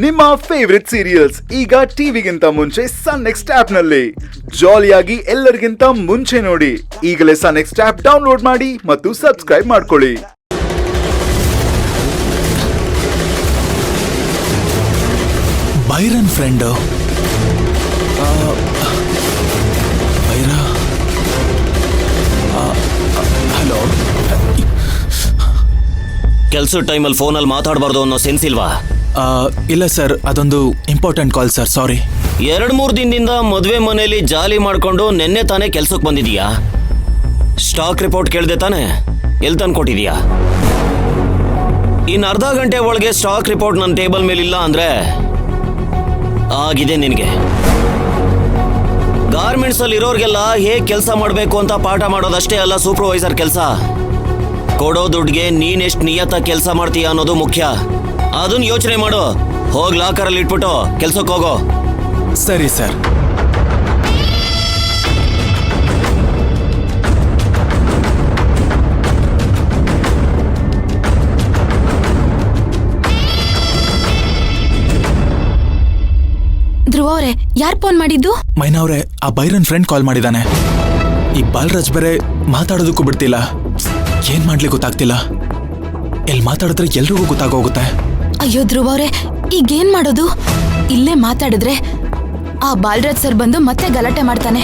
ನಿಮ್ಮ favourite serials ಈಗ ಟಿವಿಗಿಂತ ಮುಂಚೆ ಸನ್ ನೆಕ್ಸ್ಟ್ ಆಪ್ ನಲ್ಲಿ ಜಾಲಿಯಾಗಿ ಎಲ್ಲರಿಗಿಂತ ಮುಂಚೆ ನೋಡಿ. ಈಗಲೇ ಸನ್ ನೆಕ್ಸ್ಟ್ ಆಪ್ ಡೌನ್ಲೋಡ್ ಮಾಡಿ ಮತ್ತು ಸಬ್ಸ್ಕ್ರೈಬ್ ಮಾಡ್ಕೊಳ್ಳಿ. Byron friend hello. ಕೆಲ್ಸದ ಟೈಮಲ್ಲಿ ಫೋನಲ್ಲಿ ಮಾತಾಡಬಾರ್ದು ಅನ್ನೋ ಸೆನ್ಸ್ ಇಲ್ವಾ? ಇಲ್ಲ ಸರ್, ಅದೊಂದು ಇಂಪಾರ್ಟೆಂಟ್ ಕಾಲ್ ಸರ್, ಸಾರಿ. 2-3 ದಿನದಿಂದ ಮದುವೆ ಮನೆಯಲ್ಲಿ ಜಾಲಿ ಮಾಡ್ಕೊಂಡು ನೆನ್ನೆ ತಾನೇ ಕೆಲ್ಸಕ್ಕೆ ಬಂದಿದೀಯಾ? ಸ್ಟಾಕ್ ರಿಪೋರ್ಟ್ ಕೇಳ್ದೆ ತಾನೆ? ಎಲ್ಲಿ ತಂದು ಕೊಟ್ಟಿದೀಯಾ? ಇನ್ನು ಅರ್ಧ ಗಂಟೆ ಒಳಗೆ ಸ್ಟಾಕ್ ರಿಪೋರ್ಟ್ ನನ್ನ ಟೇಬಲ್ ಮೇಲಿಲ್ಲ ಅಂದ್ರೆ ಆಗಿದೆ ನಿನಗೆ. ಗಾರ್ಮೆಂಟ್ಸ್ ಅಲ್ಲಿ ಇರೋರ್ಗೆಲ್ಲ ಹೇಗೆ ಕೆಲಸ ಮಾಡಬೇಕು ಅಂತ ಪಾಠ ಮಾಡೋದಷ್ಟೇ ಅಲ್ಲ ಸೂಪರ್ವೈಸರ್ ಕೆಲಸ. ಕೊಡೋ ದುಡ್ಡಿಗೆ ನೀನೆಷ್ಟು ನಿಯತ್ತಾಗಿ ಕೆಲಸ ಮಾಡ್ತೀಯ ಅನ್ನೋದು ಮುಖ್ಯ. ಅದನ್ನ ಯೋಚನೆ ಮಾಡು. ಹೋಗಿ ಲಾಕರಲ್ಲಿ ಇಟ್ಬಿಟ್ಟು ಕೆಲ್ಸಕ್ಕೆ ಹೋಗೋ. ಸರಿ ಸರ್. ಧ್ರುವ ಅವರೇ, ಯಾರು ಫೋನ್ ಮಾಡಿದ್ದು? ಮೈನಾ ಅವರೇ, ಆ ಬೈರನ್ ಫ್ರೆಂಡ್ ಕಾಲ್ ಮಾಡಿದಾನೆ. ಈ ಬಾಲರಾಜ್ ಬೇರೆ ಮಾತಾಡೋದಕ್ಕೂ ಬಿಡ್ತಿಲ್ಲ. ಏನ್ ಮಾಡ್ಲಿಕ್ಕೆ ಗೊತ್ತಾಗ್ತಿಲ್ಲ. ಎಲ್ಲಿ ಮಾತಾಡಿದ್ರೆ ಎಲ್ರಿಗೂ ಗೊತ್ತಾಗೋಗುತ್ತೆ. ಅಯ್ಯೋ ಧ್ರುವ ಅವರೇ, ಈಗೇನ್ ಮಾಡೋದು? ಇಲ್ಲೇ ಮಾತಾಡಿದ್ರೆ ಆ ಬಾಲರಾಜ್ ಸರ್ ಬಂದು ಮತ್ತೆ ಗಲಾಟೆ ಮಾಡ್ತಾನೆ.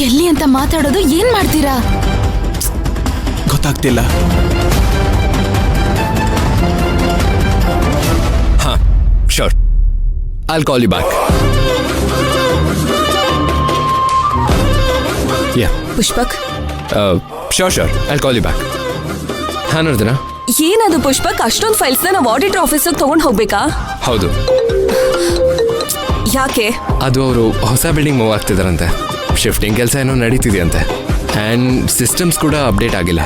ಎಲ್ಲಿ ಅಂತ ಮಾತಾಡೋದು? ಏನ್ ಮಾಡ್ತೀರಾ? ಗೊತ್ತಾಗ್ತಿಲ್ಲ. ಹಾ, sure, I'll call you back. Yeah. Pushpak. Sure, I'll call you back. ಹಾ, ನೋಡ್ದನಾ? ಏನದು ಪುಷ್ಪಕ್? ಅಷ್ಟೊಂದು ಫೈಲ್ಸ್ನ ನಾವು ಆಡಿಟರ್ ಆಫೀಸಿಗೆ ತಗೊಂಡು ಹೋಗ್ಬೇಕಾ? ಹೌದು. ಯಾಕೆ? ಅದು ಅವರು ಹೊಸ ಬಿಲ್ಡಿಂಗ್ ಮೂವ್ ಆಗ್ತಿದಾರಂತೆ. ಶಿಫ್ಟಿಂಗ್ ಕೆಲಸ ಏನೋ ನಡೀತಿದೆಯಂತೆ. ಆ್ಯಂಡ್ ಸಿಸ್ಟಮ್ಸ್ ಕೂಡ ಅಪ್ಡೇಟ್ ಆಗಿಲ್ಲ.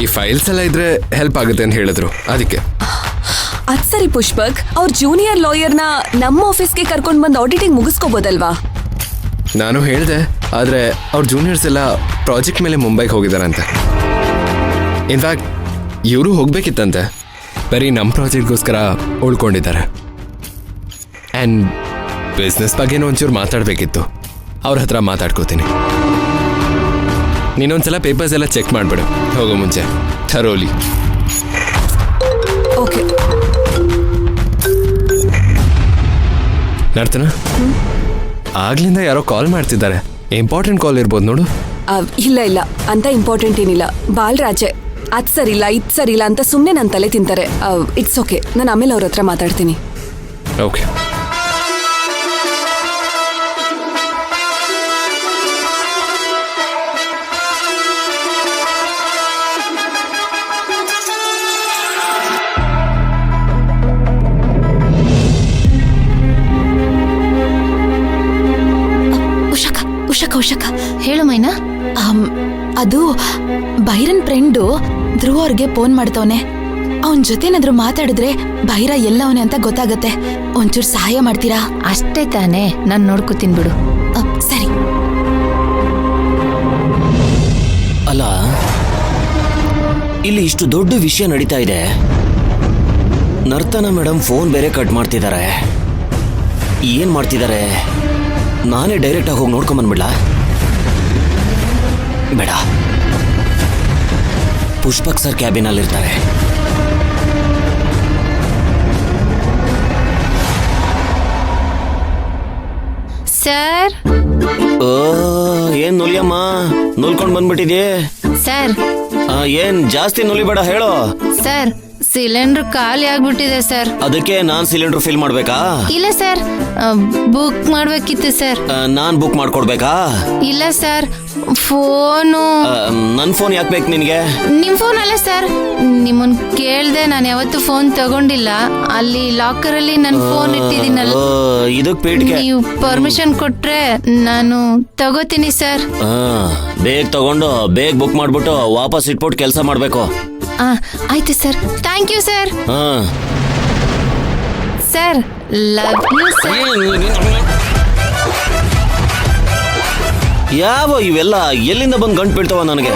ಈ ಫೈಲ್ಸ್ ಎಲ್ಲ ಇದ್ರೆ ಹೆಲ್ಪ್ ಆಗುತ್ತೆ ಅಂತ ಹೇಳಿದ್ರು, ಅದಕ್ಕೆ. ಅದ್ ಸರಿ ಪುಷ್ಪಕ್, ಅವ್ರ ಜೂನಿಯರ್ ಲಾಯರ್ನ ನಮ್ಮ ಆಫೀಸ್ಗೆ ಕರ್ಕೊಂಡು ಬಂದು ಆಡಿಟಿಂಗ್ ಮುಗಿಸ್ಕೋಬೋದಲ್ವಾ? ನಾನು ಹೇಳಿದೆ, ಆದರೆ ಅವ್ರ ಜೂನಿಯರ್ಸ್ ಎಲ್ಲ ಪ್ರಾಜೆಕ್ಟ್ ಮೇಲೆ ಮುಂಬೈಗೆ ಹೋಗಿದಾರಂತೆ. ಇನ್ಫ್ಯಾಕ್ಟ್ ಇವರು ಹೋಗ್ಬೇಕಿತ್ತಂತೆ, ಬರೀ ನಮ್ಮ ಪ್ರಾಜೆಕ್ಟ್ಗೋಸ್ಕರ ಉಳ್ಕೊಂಡಿದ್ದಾರೆ. ಆ್ಯಂಡ್ ಬಿಸ್ನೆಸ್ ಬಗ್ಗೆನೂ ಒಂಚೂರು ಮಾತಾಡಬೇಕಿತ್ತು. ಅವ್ರ ಹತ್ರ ಮಾತಾಡ್ಕೋತೀನಿ. ನೀನೊಂದ್ಸಲ ಪೇಪರ್ಸ್ ಎಲ್ಲ ಚೆಕ್ ಮಾಡಿಬಿಡು ಹೋಗೋ ಮುಂಚೆ, ಥರೋಲಿ. ಓಕೆ. ನರ್ತನ, ಆಗ್ಲಿಂದ ಯಾರೋ ಕಾಲ್ ಮಾಡ್ತಿದ್ದಾರೆ. ಇಂಪಾರ್ಟೆಂಟ್ ಕಾಲ್ ಇರ್ಬೋದು ನೋಡು. ಇಲ್ಲ, ಅಂತ ಇಂಪಾರ್ಟೆಂಟ್ ಏನಿಲ್ಲ. ಬಾಲರಾಜೆ ಅದ್ ಸರಿಲ್ಲ ಇದ್ ಸರಿಲ್ಲ ಅಂತ ಸುಮ್ಮನೆ ನನ್ನ ತಲೆ ತಿಂತಾರೆ. ಇಟ್ಸ್ ಓಕೆ, ನಾನು ಆಮೇಲೆ ಅವ್ರ ಹತ್ರ ಮಾತಾಡ್ತೀನಿ. ಓಕೆ. ಉಷಕ, ಹೇಳು ಮೈನಾ. ಅದು ಬೈರನ್ ಫ್ರೆಂಡು ಧ್ರುವ ಅವ್ರಿಗೆ ಫೋನ್ ಮಾಡ್ತವನೆ. ಅವನ್ ಜೊತೆನಾದ್ರೂ ಮಾತಾಡಿದ್ರೆ ಬೈರ ಎಲ್ಲವನೇ ಅಂತ ಗೊತ್ತಾಗತ್ತೆ. ಒಂಚೂರು ಸಹಾಯ ಮಾಡ್ತೀರಾ? ಅಷ್ಟೇ ತಾನೇ, ನಾನ್ ನೋಡ್ಕೋತೀನಿ ಬಿಡು. ಸರಿ. ಅಲ್ಲ, ಇಲ್ಲಿ ಇಷ್ಟು ದೊಡ್ಡ ವಿಷಯ ನಡೀತಾ ಇದೆ. ನರ್ತನ ಮೇಡಮ್ ಫೋನ್ ಬೇರೆ ಕಟ್ ಮಾಡ್ತಿದ್ದಾರೆ. ಏನ್ ಮಾಡ್ತಿದ್ದಾರೆ? ನಾನೇ ಡೈರೆಕ್ಟ್ ಆಗಿ ಹೋಗಿ ನೋಡ್ಕೊಂಬಂದ್ಬಿಡ್ಲಾ? ಬೇಡ, ಪುಷ್ಪಕ್ ಸರ್ ಕ್ಯಾಬಿನಲ್ಲಿರ್ತಾರೆ. ಸರ್. ಏನ್ ನುಲಿಯಮ್ಮ, ನುಲ್ಕೊಂಡ್ ಬಂದ್ಬಿಟ್ಟಿದ್ಯೆ? ಸರ್. ಏನ್ ಜಾಸ್ತಿ ನುಲಿಬೇಡ, ಹೇಳೋ. ಸರ್, ಸಿಲಿಂಡರ್ ಖಾಲಿ ಆಗ್ಬಿಟ್ಟಿದೆ ಸರ್. ಅದಕ್ಕೆ ನಾನ್ ಸಿಲಿಂಡರ್ ಫಿಲ್ ಮಾಡ್ಬೇಕಾ? ಇಲ್ಲ ಸರ್, ಬುಕ್ ಮಾಡ್ಬೇಕಿತ್ತು ಸರ್. ನಾನ್ ಬುಕ್ ಮಾಡ್ಕೊಡ್ಬೇಕಾ? ಇಲ್ಲ ಸರ್, ಫೋನು. ನನ್ ಫೋನ್ ಯಾಕೆ ಬೇಕು ನಿನ್ಗೆ? ನಿಮ್ ಫೋನ್ ಅಲ್ಲ ಸರ್, ನಿಮ್ಮನ್ ಕೇಳ್ದೆ. ನಾನು ಯಾವತ್ತು ಫೋನ್ ತಗೊಂಡಿಲ್ಲ. ಅಲ್ಲಿ ಲಾಕರ್ ಅಲ್ಲಿ ನನ್ ಫೋನ್ ಇಟ್ಟಿದ್ದೀನಲ್ಲ, ಇದಕ್ ಪೇಟ್ಗೆ ನೀವು ಪರ್ಮಿಷನ್ ಕೊಟ್ರೆ ನಾನು ತಗೋತೀನಿ ಸರ್. ಬೇಗ ತಗೊಂಡು ಬೇಗ ಬುಕ್ ಮಾಡ್ಬಿಟ್ಟು ವಾಪಸ್ ಇಟ್ಬಿಟ್ಟು ಕೆಲಸ ಮಾಡ್ಬೇಕು. ಆಯ್ತು sir, thank you sir. Sir, love you sir. ಯಾವ ಇವೆಲ್ಲ ಎಲ್ಲಿಂದ ಬಂದು ಗಂಟು ಬೀಳ್ತಾವ ನನಗೆ?